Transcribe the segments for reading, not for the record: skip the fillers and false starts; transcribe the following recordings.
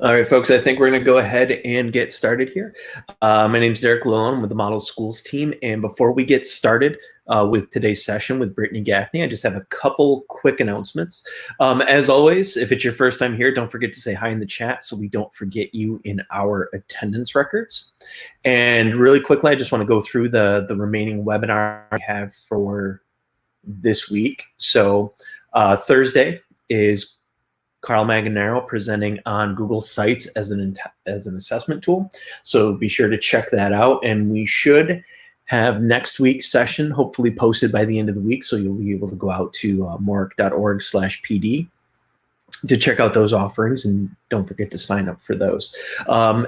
All right, folks, I think we're going to go ahead and get started here. My name is Derek Lillen with the Model Schools team. And before we get started with today's session with Brittany Gaffney, I just have a couple quick announcements. As always, if it's your first time here, don't forget to say hi in the chat so we don't forget you in our attendance records. And really quickly, I just want to go through the remaining webinar I have for this week. So Thursday is Carl Maganaro presenting on Google Sites as an assessment tool. So be sure to check that out. And we should have next week's session hopefully posted by the end of the week. So you'll be able to go out to moric.org/PD to check out those offerings, and don't forget to sign up for those.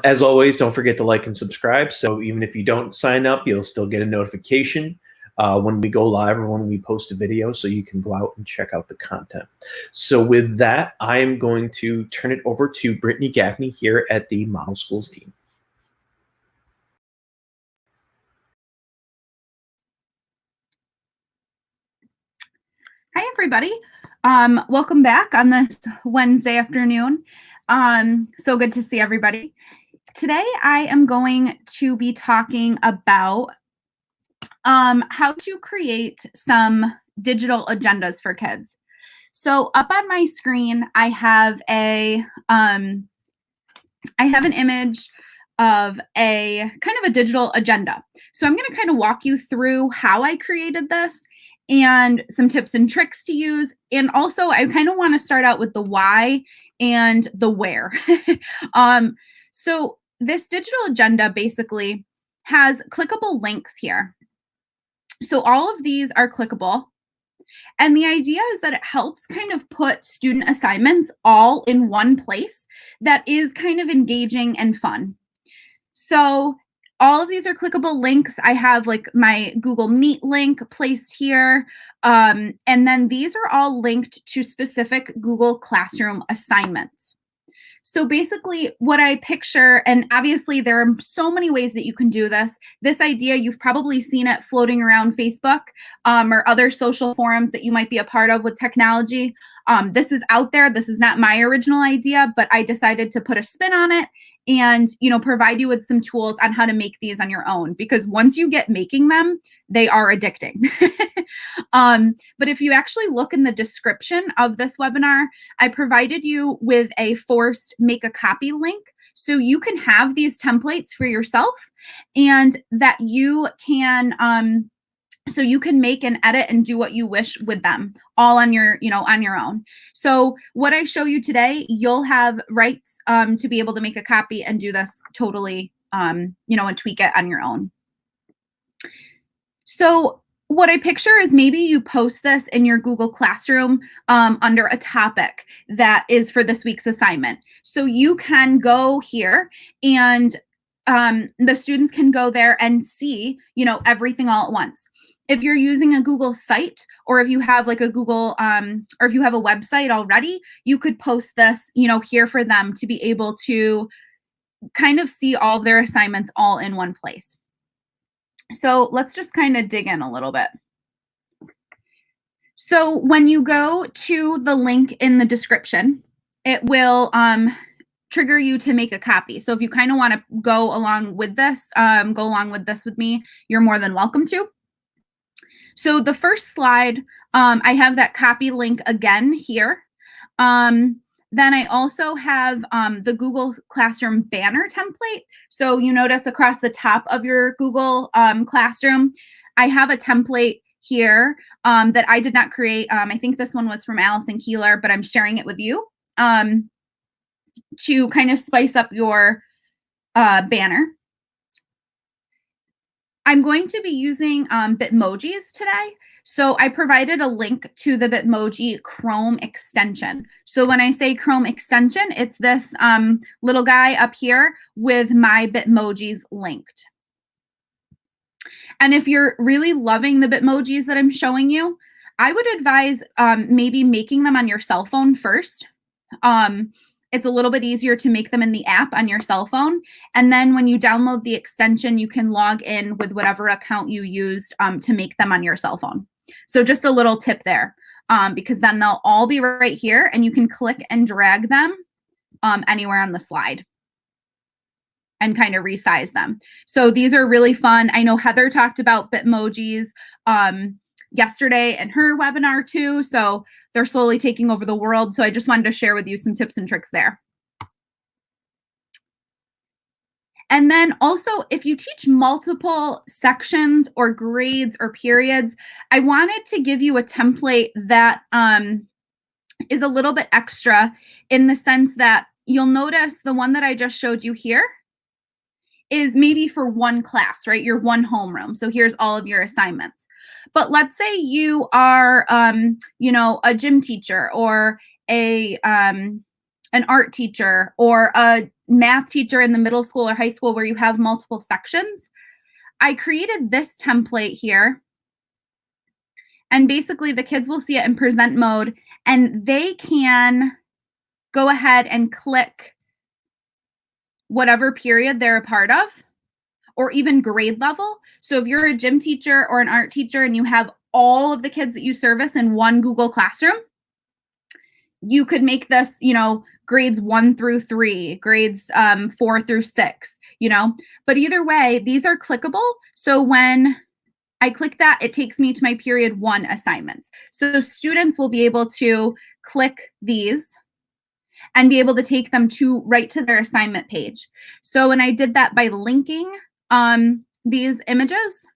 As always, don't forget to like and subscribe. So even if you don't sign up, you'll still get a notification when we go live or when we post a video, so you can go out and check out the content. So with that, I am going to turn it over to Brittany Gaffney here at the Model Schools team. Hi, everybody. Welcome back on this Wednesday afternoon. So good to see everybody. Today, I am going to be talking about how to create some digital agendas for kids. So up on my screen, I have an image of a kind of a digital agenda. So I'm going to kind of walk you through how I created this and some tips and tricks to use. And also, I kind of want to start out with the why and the where. So this digital agenda basically has clickable links here. So all of these are clickable. And the idea is that it helps kind of put student assignments all in one place that is kind of engaging and fun. So all of these are clickable links. I have like my Google Meet link placed here. And then these are all linked to specific Google Classroom assignments. So basically what I picture, and obviously there are so many ways that you can do this. This idea, you've probably seen it floating around Facebook or other social forums that you might be a part of with technology. This is out there. This is not my original idea, but I decided to put a spin on it and, provide you with some tools on how to make these on your own, because once you get making them, they are addicting. But if you actually look in the description of this webinar, I provided you with a forced make a copy link. So you can have these templates for yourself and that you can, so you can make and edit and do what you wish with them all on your, on your own. So what I show you today, you'll have rights to be able to make a copy and do this totally, and tweak it on your own. So what I picture is maybe you post this in your Google Classroom under a topic that is for this week's assignment. So you can go here and the students can go there and see, everything all at once. If you're using a Google site, or if you have like a Google, or if you have a website already, you could post this, here for them to be able to kind of see all of their assignments all in one place. So let's just kind of dig in a little bit. So when you go to the link in the description, it will trigger you to make a copy. So if you kind of want to go along with this with me, you're more than welcome to. So the first slide, I have that copy link again here. Then I also have the Google Classroom banner template. So you notice across the top of your Google Classroom, I have a template here that I did not create. I think this one was from Allison Keeler, but I'm sharing it with you to kind of spice up your banner. I'm going to be using Bitmojis today. So I provided a link to the Bitmoji Chrome extension. So when I say Chrome extension, it's this little guy up here with my Bitmojis linked. And if you're really loving the Bitmojis that I'm showing you, I would advise maybe making them on your cell phone first. It's a little bit easier to make them in the app on your cell phone. And then when you download the extension, you can log in with whatever account you used to make them on your cell phone. So just a little tip there, because then they'll all be right here and you can click and drag them anywhere on the slide and kind of resize them. So these are really fun. I know Heather talked about Bitmojis yesterday in her webinar too. So they're slowly taking over the world. So I just wanted to share with you some tips and tricks there. And then also, if you teach multiple sections or grades or periods, I wanted to give you a template that is a little bit extra in the sense that you'll notice the one that I just showed you here is maybe for one class, right? Your one homeroom. So here's all of your assignments. But let's say you are, a gym teacher or an art teacher or a math teacher in the middle school or high school where you have multiple sections. I created this template here. And basically the kids will see it in present mode and they can go ahead and click whatever period they're a part of or even grade level. So if you're a gym teacher or an art teacher and you have all of the kids that you service in one Google Classroom, you could make this, grades 1 through 3, grades 4 through 6, But either way, these are clickable. So when I click that, it takes me to my period 1 assignments. So students will be able to click these and be able to take them right to their assignment page. So when I did that by linking these images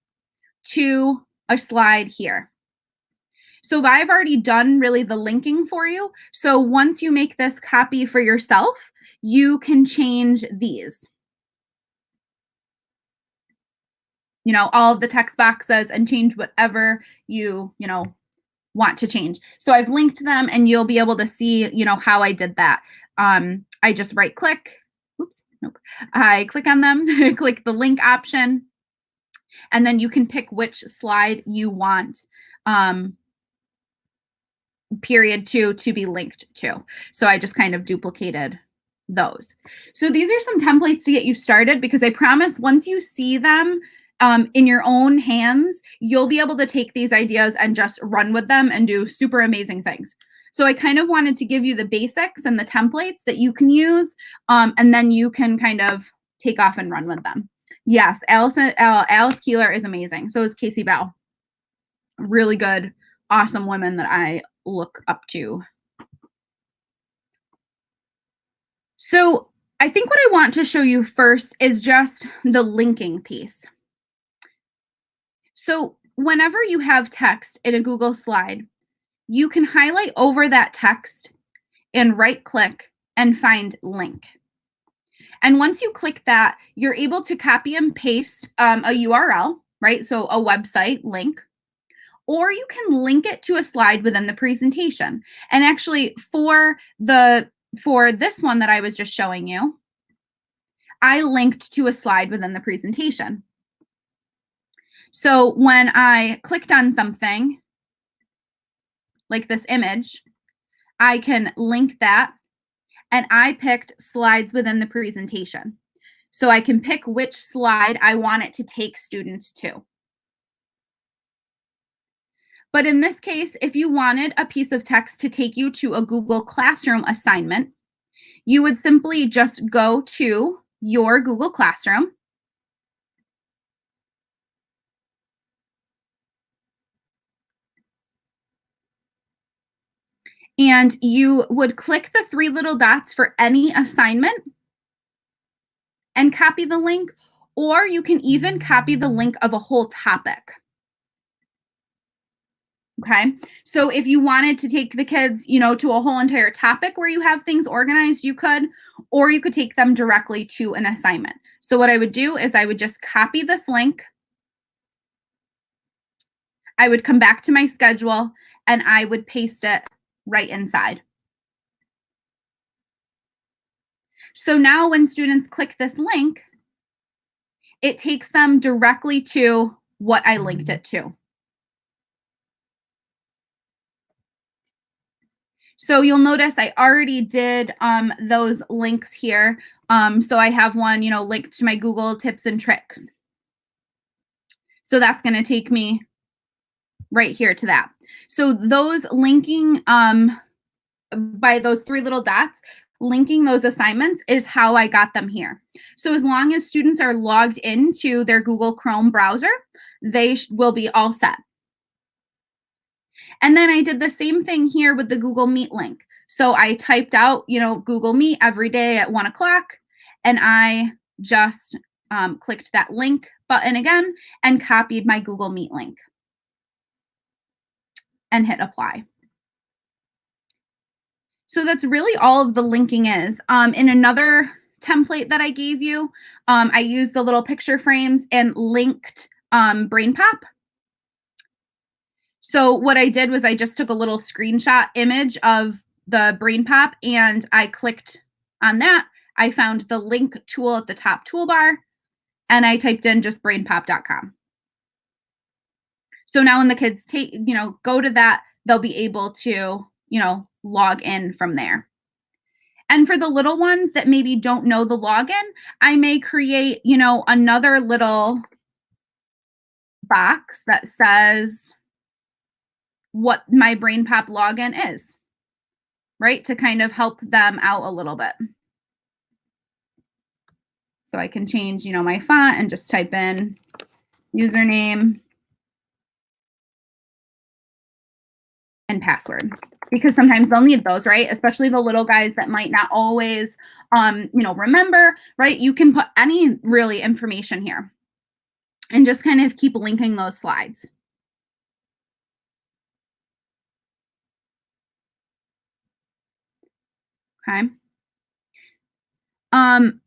to a slide here. So I've already done really the linking for you. So once you make this copy for yourself, you can change these. All of the text boxes and change whatever you want to change. So I've linked them and you'll be able to see, how I did that. I just right click. Oops, nope. I click on them, click the link option, and then you can pick which slide you want period 2 to be linked to. So I just kind of duplicated those. So these are some templates to get you started because I promise once you see them in your own hands, you'll be able to take these ideas and just run with them and do super amazing things. So I kind of wanted to give you the basics and the templates that you can use, and then you can kind of take off and run with them. Yes, Alice Keeler is amazing. So is Casey Bell. Really good, awesome women that I look up to. So I think what I want to show you first is just the linking piece. So whenever you have text in a Google slide, you can highlight over that text and right click and find link. And once you click that, you're able to copy and paste a URL, right? So a website link, or you can link it to a slide within the presentation. And actually for this one that I was just showing you, I linked to a slide within the presentation. So when I clicked on something like this image, I can link that, and I picked slides within the presentation. So I can pick which slide I want it to take students to. But in this case, if you wanted a piece of text to take you to a Google Classroom assignment, you would simply just go to your Google Classroom. And you would click the 3 little dots for any assignment and copy the link, or you can even copy the link of a whole topic. Okay, so if you wanted to take the kids, to a whole entire topic where you have things organized, you could, or you could take them directly to an assignment. So what I would do is I would just copy this link. I would come back to my schedule and I would paste it right inside. So now when students click this link, it takes them directly to what I linked it to. So you'll notice I already did those links here. So I have one, linked to my Google tips and tricks. So that's going to take me right here to that. So those linking by those 3 little dots linking those assignments is how I got them here. So as long as students are logged into their Google Chrome browser, they will be all set. And then I did the same thing here with the Google Meet link. So I typed out, Google Meet every day at 1 o'clock, and I just clicked that link button again and copied my Google Meet link and hit apply. So that's really all of the linking is. In another template that I gave you, I used the little picture frames and linked BrainPop. So what I did was I just took a little screenshot image of the BrainPop and I clicked on that. I found the link tool at the top toolbar and I typed in just brainpop.com. So now when the kids go to that, they'll be able to, log in from there. And for the little ones that maybe don't know the login, I may create, another little box that says what my BrainPop login is, right? To kind of help them out a little bit. So I can change, my font and just type in username and password, because sometimes they'll need those, right? Especially the little guys that might not always, remember, right? You can put any really information here and just kind of keep linking those slides. Okay.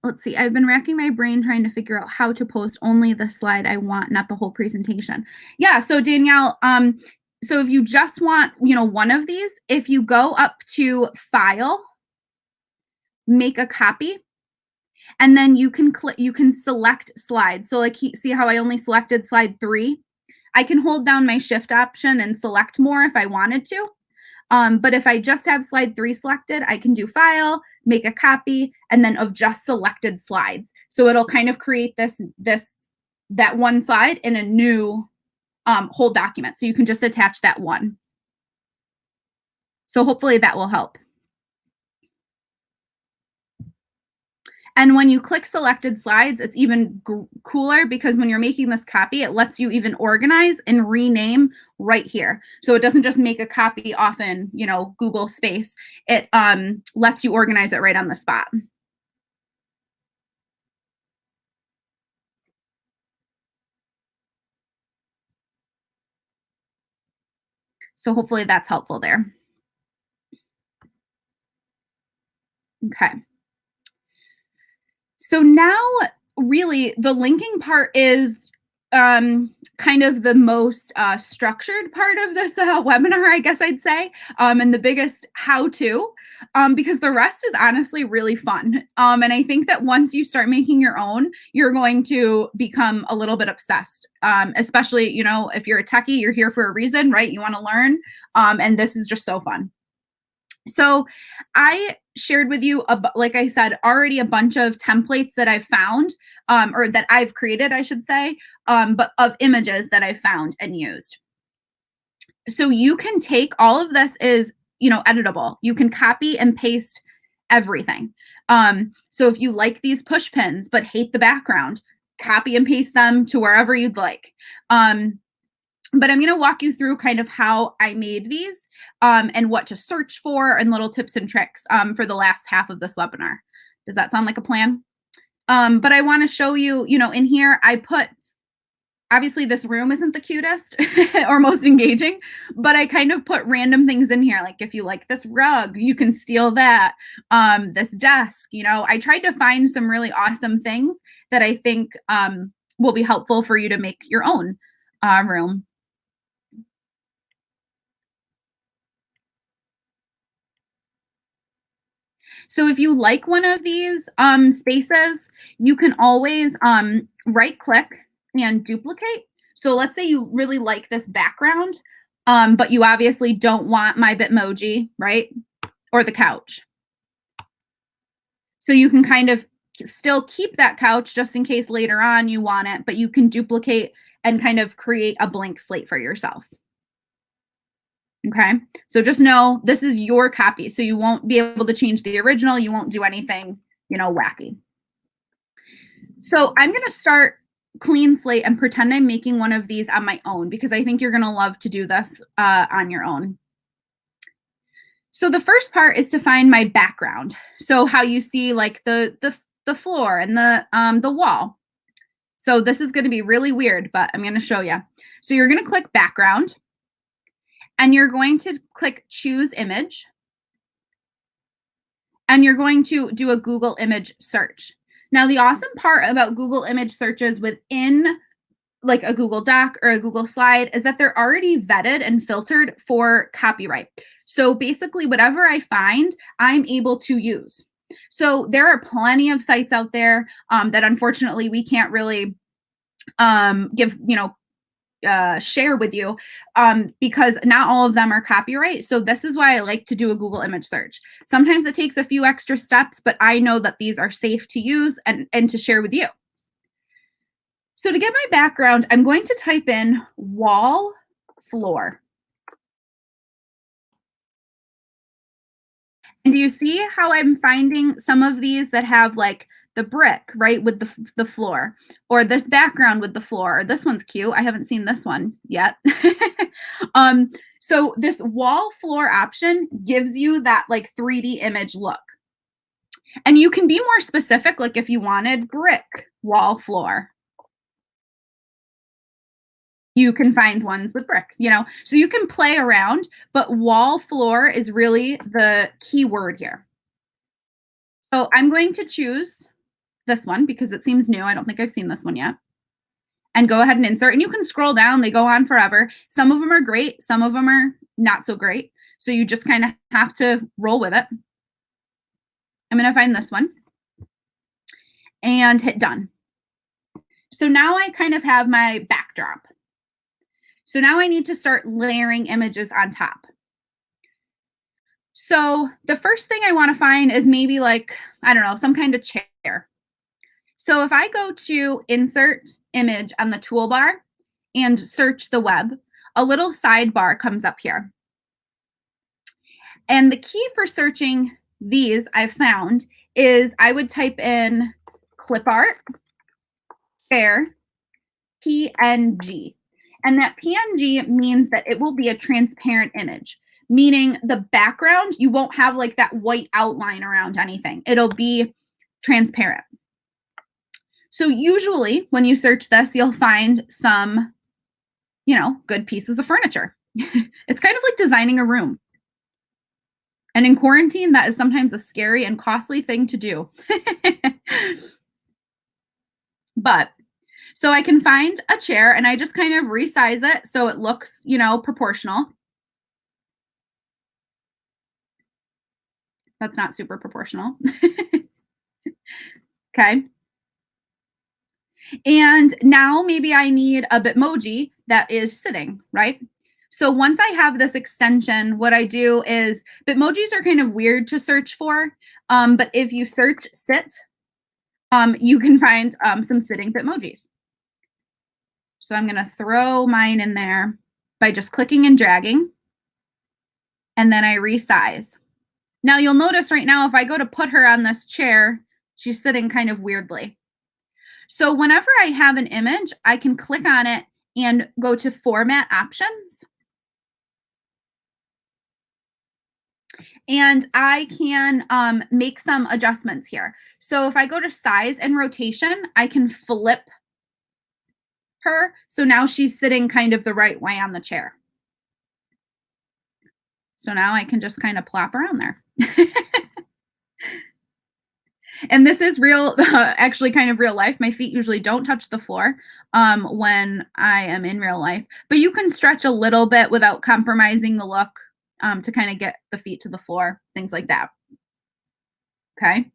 Let's see. I've been racking my brain trying to figure out how to post only the slide I want, not the whole presentation. Yeah. So Danielle, so if you just want, one of these, if you go up to File, make a copy, and then you can select slides. So like, see how I only selected slide 3? I can hold down my Shift option and select more if I wanted to. But if I just have slide 3 selected, I can do File, make a copy, and then of just selected slides. So it'll kind of create that one slide in a new whole document. So you can just attach that one. So hopefully that will help. And when you click selected slides, it's even cooler because when you're making this copy, it lets you even organize and rename right here. So it doesn't just make a copy off in, Google Space. It lets you organize it right on the spot. So hopefully that's helpful there. Okay. So now really the linking part is kind of the most structured part of this webinar, I guess I'd say, and the biggest how-to, because the rest is honestly really fun. And I think that once you start making your own, you're going to become a little bit obsessed, especially, if you're a techie, you're here for a reason, right? You want to learn, and this is just so fun. So I shared with you, like I said, already a bunch of templates that I've found, or that I've created, I should say, but of images that I've found and used. So you can take all of this is, editable. You can copy and paste everything. So if you like these push pins but hate the background, copy and paste them to wherever you'd like. But I'm going to walk you through kind of how I made these and what to search for and little tips and tricks for the last half of this webinar. Does that sound like a plan? But I want to show you, in here, I put, obviously this room isn't the cutest or most engaging, but I kind of put random things in here. Like if you like this rug, you can steal that. This desk, I tried to find some really awesome things that I think will be helpful for you to make your own room. So if you like one of these spaces, you can always right click and duplicate. So let's say you really like this background, but you obviously don't want my Bitmoji, right? Or the couch. So you can kind of still keep that couch just in case later on you want it, but you can duplicate and kind of create a blank slate for yourself. Okay, so just know this is your copy. So you won't be able to change the original. You won't do anything, wacky. So I'm going to start clean slate and pretend I'm making one of these on my own because I think you're going to love to do this on your own. So the first part is to find my background. So how you see like the floor and the wall. So this is going to be really weird, but I'm going to show you. So you're going to click background and you're going to click choose image. And you're going to do a Google image search. Now, the awesome part about Google image searches within like a Google Doc or a Google Slide is that they're already vetted and filtered for copyright. So basically, whatever I find, I'm able to use. So there are plenty of sites out there that unfortunately we can't really give, share with you because not all of them are copyright. So this is why I like to do a Google image search. Sometimes it takes a few extra steps, but I know that these are safe to use and to share with you. So to get my background, I'm going to type in wall floor. And do you see how I'm finding some of these that have like the brick, right, with the floor, or this background with the floor, or this one's cute. I haven't seen this one yet. So this wall floor option gives you that like 3D image look. And you can be more specific, like if you wanted brick wall floor, you can find ones with brick, so you can play around, but wall floor is really the key word here. So I'm going to choose this one because it seems new. I don't think I've seen this one yet. And go ahead and insert. And you can scroll down. They go on forever. Some of them are great. Some of them are not so great. So you just kind of have to roll with it. I'm going to find this one and hit done. So now I kind of have my backdrop. So now I need to start layering images on top. So the first thing I want to find is maybe like, I don't know, some kind of chair. So if I go to insert image on the toolbar and search the web, a little sidebar comes up here. And the key for searching these I've found is I would type in clip art, chair, PNG. And that PNG means that it will be a transparent image, meaning the background, you won't have like that white outline around anything. It'll be transparent. So usually when you search this, you'll find some, good pieces of furniture. It's kind of like designing a room. And in quarantine, that is sometimes a scary and costly thing to do. But so I can find a chair and I just kind of resize it so it looks, proportional. That's not super proportional. Okay. And now maybe I need a Bitmoji that is sitting, right? So once I have this extension, what I do is Bitmojis are kind of weird to search for, but if you search sit, you can find some sitting Bitmojis. So I'm going to throw mine in there by just clicking and dragging, and then I resize. Now you'll notice right now if I go to put her on this chair, she's sitting kind of weirdly. So whenever I have an image, I can click on it and go to format options. And I can make some adjustments here. So if I go to size and rotation, I can flip her. So now she's sitting kind of the right way on the chair. So now I can just kind of plop her on there. And this is real, actually kind of real life. My feet usually don't touch the floor when I am in real life, but you can stretch a little bit without compromising the look to kind of get the feet to the floor, things like that. Okay.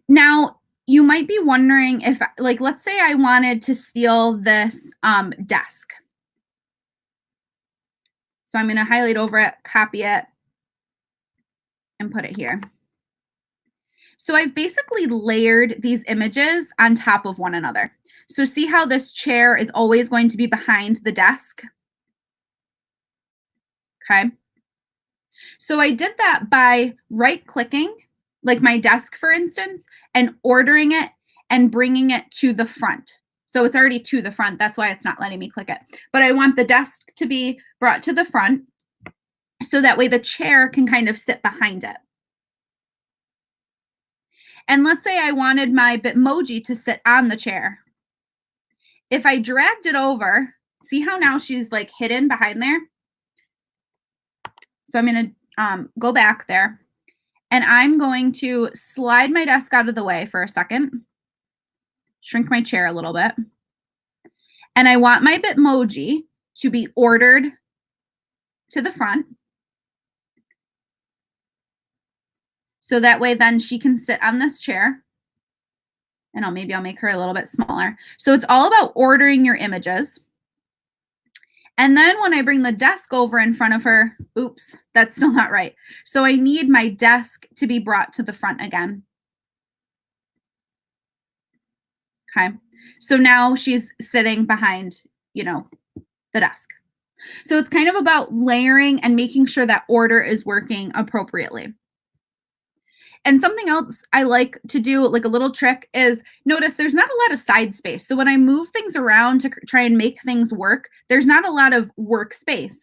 Now, you might be wondering if, like, let's say I wanted to steal this desk. So I'm going to highlight over it, copy it, and put it here. So I've basically layered these images on top of one another. So see how this chair is always going to be behind the desk? Okay. So I did that by right-clicking, like my desk, for instance, and ordering it and bringing it to the front. So it's already to the front. That's why it's not letting me click it. But I want the desk to be brought to the front so that way the chair can kind of sit behind it. And let's say I wanted my Bitmoji to sit on the chair. If I dragged it over, see how now she's like hidden behind there? So I'm going to go back there, and I'm going to slide my desk out of the way for a second, shrink my chair a little bit, and I want my Bitmoji to be ordered to the front. So that way then she can sit on this chair, and maybe I'll make her a little bit smaller. So it's all about ordering your images. And then when I bring the desk over in front of her, oops, that's still not right. So I need my desk to be brought to the front again. Okay. So now she's sitting behind, the desk. So it's kind of about layering and making sure that order is working appropriately. And something else I like to do, like a little trick, is notice there's not a lot of side space. So when I move things around to try and make things work, there's not a lot of workspace.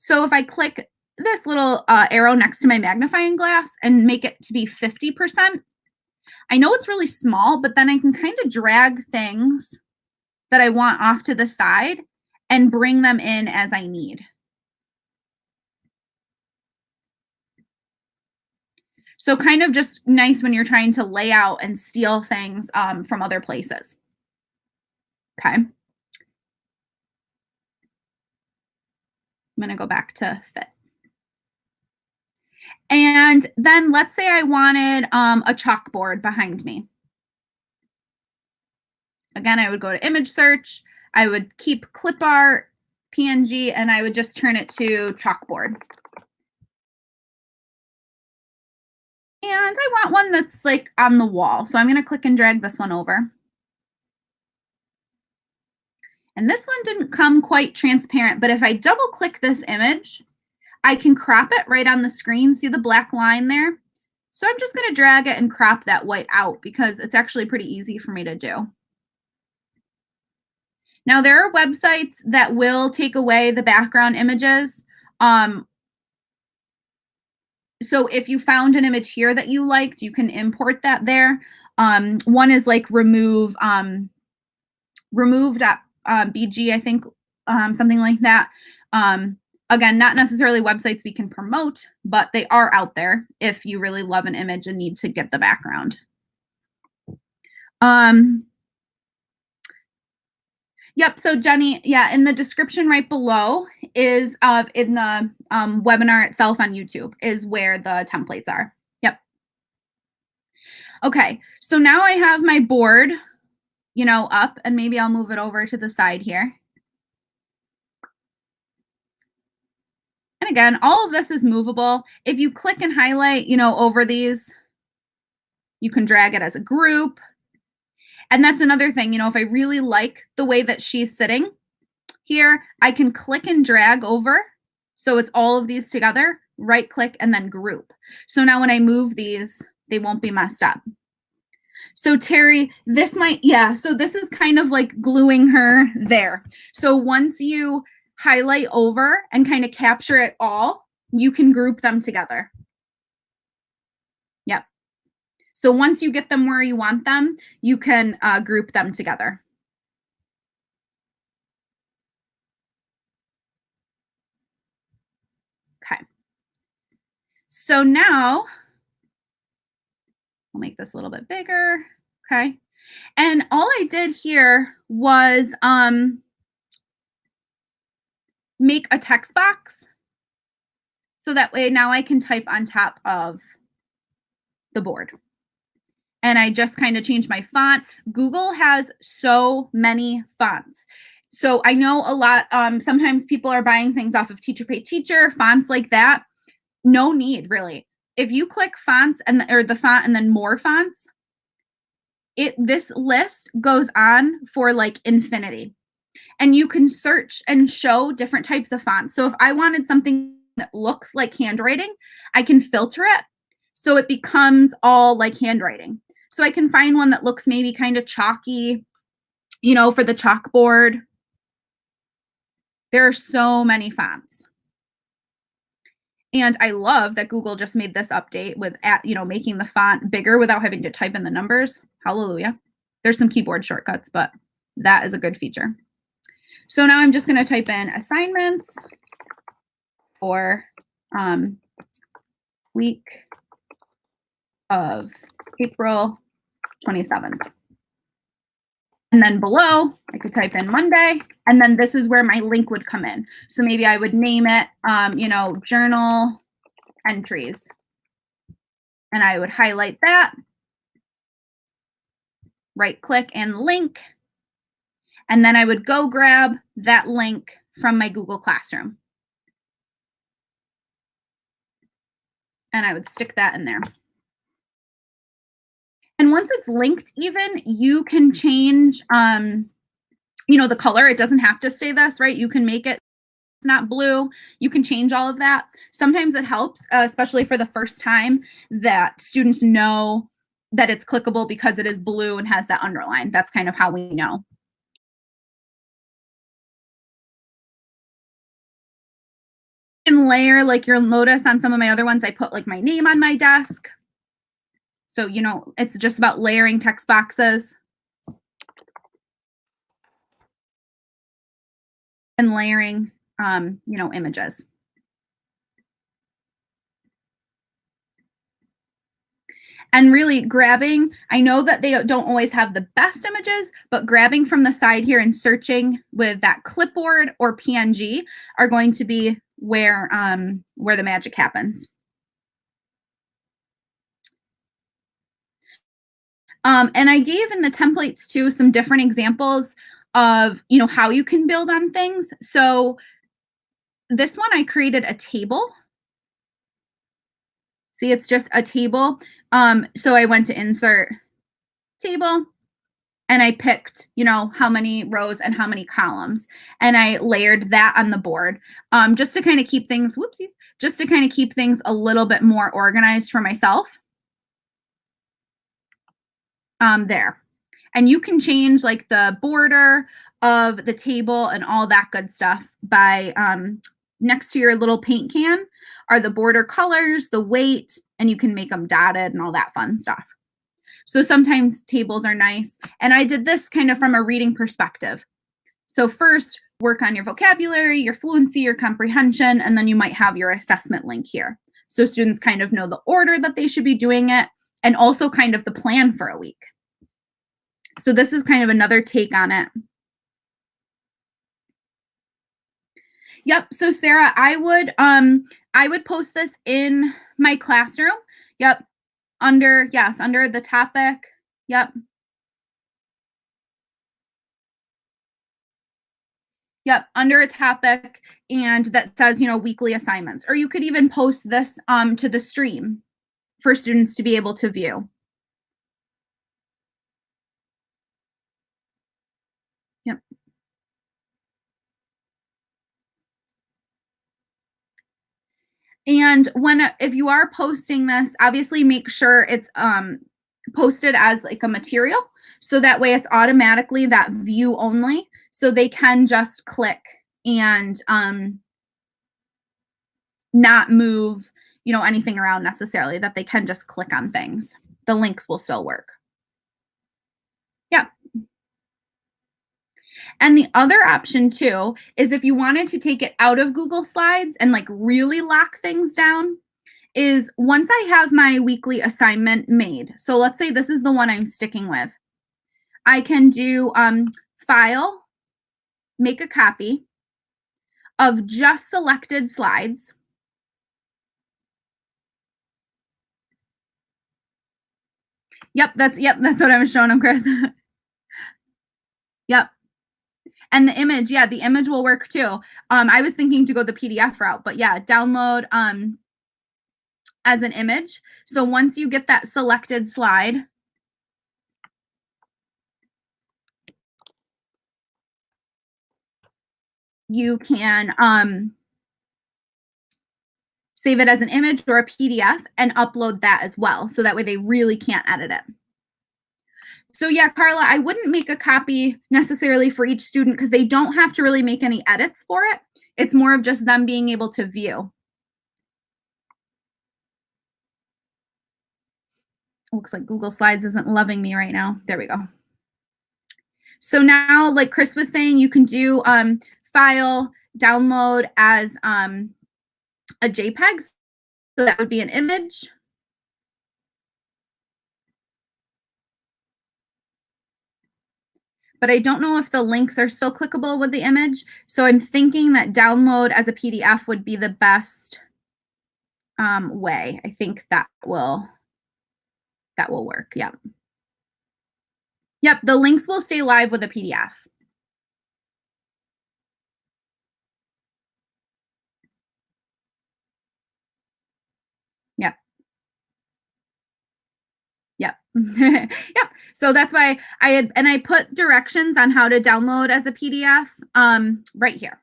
So if I click this little arrow next to my magnifying glass and make it to be 50%, I know it's really small, but then I can kind of drag things that I want off to the side and bring them in as I need. So kind of just nice when you're trying to lay out and steal things from other places. Okay. I'm going to go back to fit. And then let's say I wanted a chalkboard behind me. Again, I would go to image search. I would keep clip art, PNG, and I would just turn it to chalkboard. And I want one that's like on the wall. So I'm going to click and drag this one over. And this one didn't come quite transparent, but if I double click this image, I can crop it right on the screen. See the black line there? So I'm just going to drag it and crop that white out because it's actually pretty easy for me to do. Now, there are websites that will take away the background images. So if you found an image here that you liked, you can import that there. One is like remove.bg, I think, something like that. Again, not necessarily websites we can promote, but they are out there if you really love an image and need to get the background. Yep. So Jenny, yeah, in the description right below is in the webinar itself on YouTube is where the templates are. Yep. Okay. So now I have my board, up, and maybe I'll move it over to the side here. And again, all of this is movable. If you click and highlight, over these, you can drag it as a group. And that's another thing, if I really like the way that she's sitting here, I can click and drag over. So it's all of these together, right click and then group. So now when I move these, they won't be messed up. So Terry, this might, so this is kind of like gluing her there. So once you highlight over and kind of capture it all, you can group them together. Yep. So once you get them where you want them, you can group them together. Okay. So now I'll make this a little bit bigger. Okay. And all I did here was make a text box. So that way now I can type on top of the board. And I just kind of changed my font. Google has so many fonts. So I know a lot, sometimes people are buying things off of Teacher Pay Teacher, fonts like that. No need, really. If you click fonts or the font and then more fonts, this list goes on for like infinity. And you can search and show different types of fonts. So if I wanted something that looks like handwriting, I can filter it so it becomes all like handwriting. So I can find one that looks maybe kind of chalky, you know, for the chalkboard. There are so many fonts. And I love that Google just made this update with, making the font bigger without having to type in the numbers. Hallelujah. There's some keyboard shortcuts, but that is a good feature. So now I'm just going to type in assignments for week of April 27th. And then below, I could type in Monday, and then this is where my link would come in. So maybe I would name it, journal entries. And I would highlight that, right click and link. And then I would go grab that link from my Google Classroom. And I would stick that in there. And once it's linked even, you can change, the color. It doesn't have to stay this, right? You can make it not blue. You can change all of that. Sometimes it helps, especially for the first time, that students know that it's clickable because it is blue and has that underline. That's kind of how we know. And layer, like you'll notice on some of my other ones, I put like my name on my desk. So, it's just about layering text boxes and layering, images. And really grabbing, I know that they don't always have the best images, but grabbing from the side here and searching with that clipboard or PNG are going to be where the magic happens. And I gave in the templates too some different examples of how you can build on things. So this one I created a table. See, it's just a table. So I went to insert table and I picked, how many rows and how many columns, and I layered that on the board, just to kind of keep things, just to kind of keep things a little bit more organized for myself. There. And you can change like the border of the table and all that good stuff by next to your little paint can are the border colors, the weight, and you can make them dotted and all that fun stuff. So sometimes tables are nice. And I did this kind of from a reading perspective. So first, work on your vocabulary, your fluency, your comprehension, and then you might have your assessment link here. So students kind of know the order that they should be doing it, and also kind of the plan for a week. So this is kind of another take on it. Yep. So Sarah, I would post this in my classroom. Yep. Under the topic. Yep. Yep, under a topic, and that says, weekly assignments. Or you could even post this to the stream for students to be able to view. Yep. And if you are posting this, obviously make sure it's posted as like a material, so that way it's automatically that view only, so they can just click and not move, anything around necessarily, that they can just click on things. The links will still work. Yeah. And the other option too is if you wanted to take it out of Google Slides and like really lock things down, is once I have my weekly assignment made, so let's say this is the one I'm sticking with, I can do file, make a copy of just selected slides. Yep, that's what I was showing them, Chris. Yep. And the image, the image will work too. I was thinking to go the PDF route, but yeah, download as an image. So once you get that selected slide, you can save it as an image or a PDF and upload that as well. So that way they really can't edit it. So yeah, Carla, I wouldn't make a copy necessarily for each student because they don't have to really make any edits for it. It's more of just them being able to view. Looks like Google Slides isn't loving me right now. There we go. So now, like Chris was saying, you can do file, download as a JPEG. So that would be an image. But I don't know if the links are still clickable with the image. So I'm thinking that download as a PDF would be the best way. I think that will work. Yep. Yep, the links will stay live with a PDF. Yep. Yep. Yep. So that's why I put directions on how to download as a PDF right here.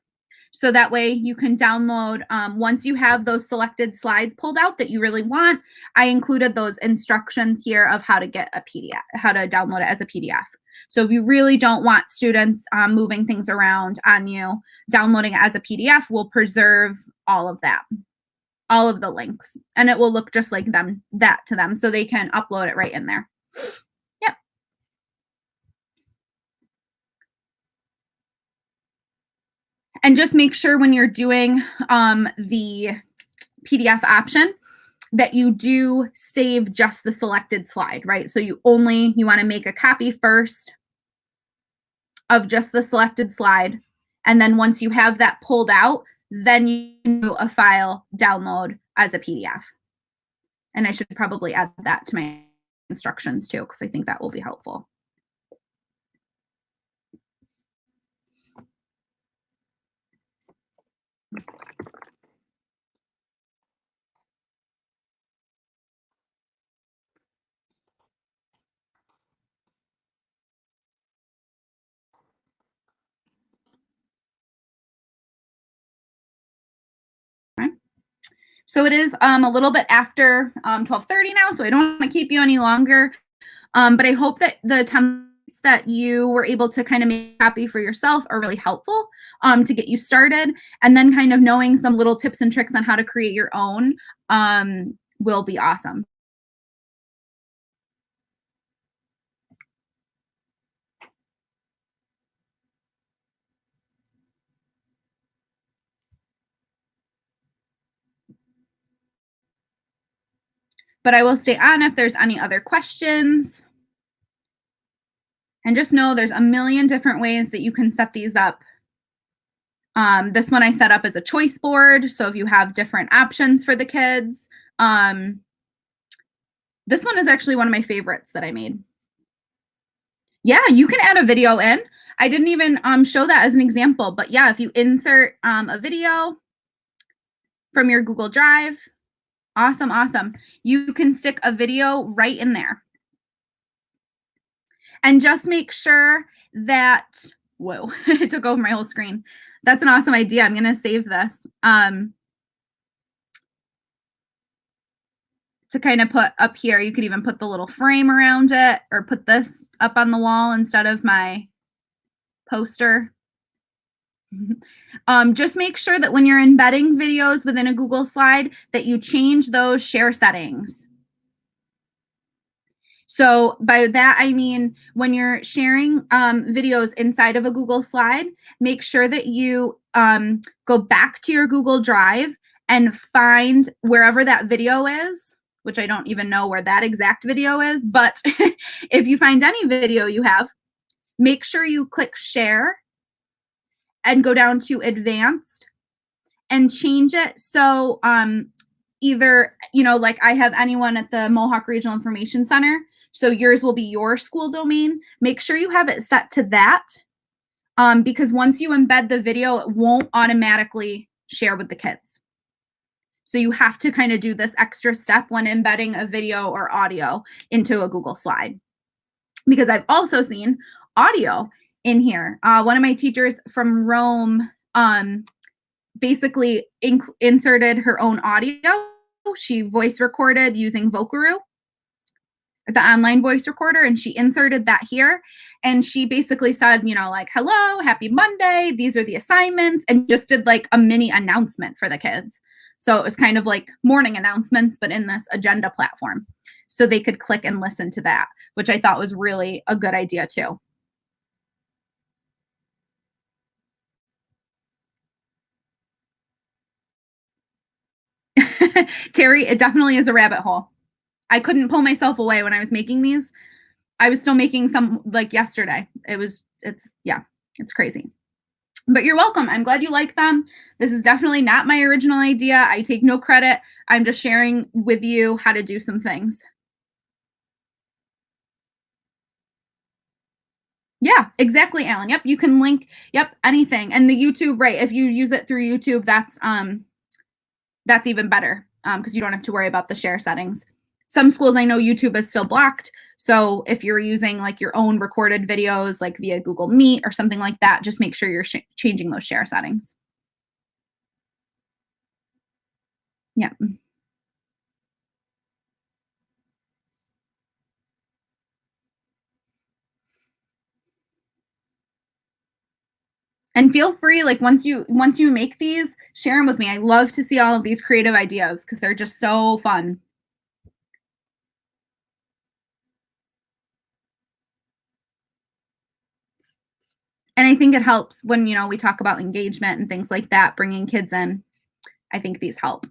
So that way you can download once you have those selected slides pulled out that you really want. I included those instructions here of how to get a PDF, how to download it as a PDF. So if you really don't want students moving things around on you, downloading it as a PDF will preserve all of that, all of the links, and it will look just like that to them, so they can upload it right in there. Yep. And just make sure when you're doing the PDF option that you do save just the selected slide, right? So you want to make a copy first of just the selected slide. And then once you have that pulled out, then you can do a file download as a PDF. And I should probably add that to my instructions too, because I think that will be helpful. So it is a little bit after 12:30 now, so I don't want to keep you any longer. But I hope that the templates that you were able to kind of make happy for yourself are really helpful to get you started. And then kind of knowing some little tips and tricks on how to create your own will be awesome. But I will stay on if there's any other questions. And just know there's a million different ways that you can set these up. This one I set up as a choice board. So if you have different options for the kids, this one is actually one of my favorites that I made. Yeah, you can add a video in. I didn't even show that as an example, but yeah, if you insert a video from your Google Drive, awesome, awesome. You can stick a video right in there. And just make sure that, whoa, it took over my whole screen. That's an awesome idea. I'm gonna save this to kind of put up here. You could even put the little frame around it or put this up on the wall instead of my poster. Just make sure that when you're embedding videos within a Google slide that you change those share settings. So by that, I mean, when you're sharing videos inside of a Google slide, make sure that you go back to your Google Drive and find wherever that video is, which I don't even know where that exact video is, but if you find any video you have, make sure you click share and go down to advanced and change it. So either, like I have anyone at the Mohawk Regional Information Center, so yours will be your school domain. Make sure you have it set to that because once you embed the video, it won't automatically share with the kids. So you have to kind of do this extra step when embedding a video or audio into a Google slide. Because I've also seen audio in here. One of my teachers from Rome basically inserted her own audio. She voice recorded using Vocaroo, the online voice recorder, and she inserted that here. And she basically said, like, hello, happy Monday. These are the assignments, and just did like a mini announcement for the kids. So it was kind of like morning announcements, but in this agenda platform. So they could click and listen to that, which I thought was really a good idea too. Terry, it definitely is a rabbit hole. I couldn't pull myself away when I was making these. I was still making some like yesterday. It's crazy. But you're welcome. I'm glad you like them. This is definitely not my original idea. I take no credit. I'm just sharing with you how to do some things. Yeah, exactly, Alan. Yep, you can link, anything. And the YouTube, right, if you use it through YouTube, that's even better because you don't have to worry about the share settings. Some schools I know YouTube is still blocked. So if you're using like your own recorded videos, like via Google Meet or something like that, just make sure you're changing those share settings. Yeah. And feel free, like once you make these, share them with me. I love to see all of these creative ideas because they're just so fun. And I think it helps when, we talk about engagement and things like that, bringing kids in. I think these help.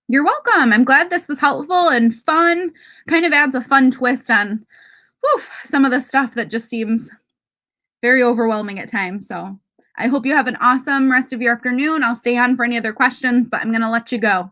You're welcome. I'm glad this was helpful and fun. Kind of adds a fun twist on some of the stuff that just seems very overwhelming at times. So I hope you have an awesome rest of your afternoon. I'll stay on for any other questions, but I'm going to let you go.